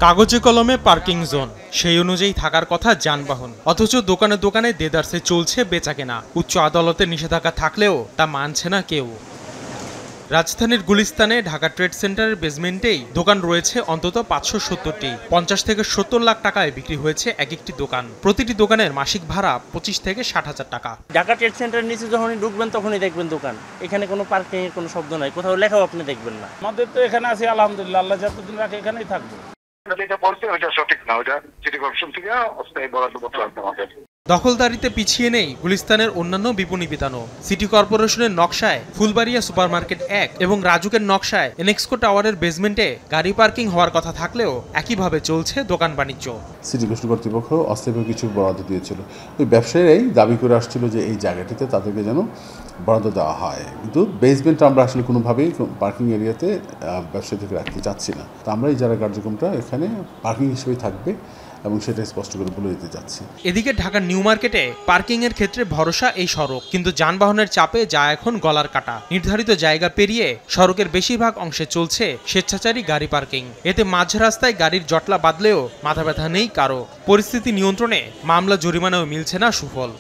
কাগজে কলমে parking zone, সেই অনুযায়ী থাকার কথা যানবাহন, অথচ দোকানে দোকানে দেদারসে চলছে বেচাকেনা। উচ্চ আদালতের নিষেধাজ্ঞা থাকলেও তা মানছে না কেউ। রাজধানীর গুলিস্তানে ঢাকা ট্রেড সেন্টারের বেসমেন্টেই দোকান রয়েছে অন্তত 570টি। 50 থেকে 70 লাখ টাকায় বিক্রি হয়েছে এক একটি দোকান। প্রতিটি দোকানের মাসিক ভাড়া 25 থেকে 60,000 টাকা। ঢাকা ট্রেড সেন্টারের নিচে যখনই ঢুকবেন তখনই দেখবেন দোকান। এখানে কোনো পার্কিং এর কোনো শব্দ নাই, কোথাও লেখাও আপনি দেখবেন না। আমাদের তো এখানে আছি আলহামদুলিল্লাহ, আল্লাহ যতদিন রাখে এখানেই থাকবো। যেটা বলছে ওইটা সঠিক না, ওইটা সিটি কর্পোরেশন থেকে অস্থায়ী বরাদ্দ করতে হবে আমাদের। দখলদারিতে পিছিয়ে নেই গুলিস্তানের অন্যান্য বিপণী বিতানও। সিটি কর্পোরেশনের নকশায় ফুলবাড়িয়া সুপারমার্কেট 1 এবং রাজুকের নকশায় এনএক্সকো টাওয়ারের বেসমেন্টে গাড়ি পার্কিং হওয়ার কথা থাকলেও একইভাবে চলছে দোকান বাণিজ্য। সিটি কর্তৃপক্ষ অস্থায়ী কিছু বরাদ্দ দিয়েছিল, ওই ব্যবসায়ীরাই দাবি করে আসছিল যে এই জায়গাটিতে তাদেরকে যেন বরাদ্দ দেওয়া হয়, কিন্তু বেসমেন্ট আমরা আসলে কোনোভাবেই পার্কিং এরিয়াতে ব্যবসায়ীদেরকে রাখতে চাচ্ছি না। তো আমরা এই যারা কার্যক্রমটা এখানে পার্কিং হিসেবে থাকবে এবং সেটা স্পষ্ট করে বলে দিতে যাচ্ছি। এদিকে ঢাকার নিউ মার্কেটে পার্কিং এর ক্ষেত্রে ভরসা এই সড়ক, কিন্তু যানবাহনের চাপে যা এখন গলার কাটা। নির্ধারিত জায়গা পেরিয়ে সড়কের বেশিরভাগ অংশে চলছে স্বেচ্ছাচারী গাড়ি পার্কিং। এতে মাঝ রাস্তায় গাড়ির জটলা বাঁধলেও মাথা ব্যথা নেই কারো। পরিস্থিতি নিয়ন্ত্রণে মামলা জরিমানাও মিলছে না সুফল।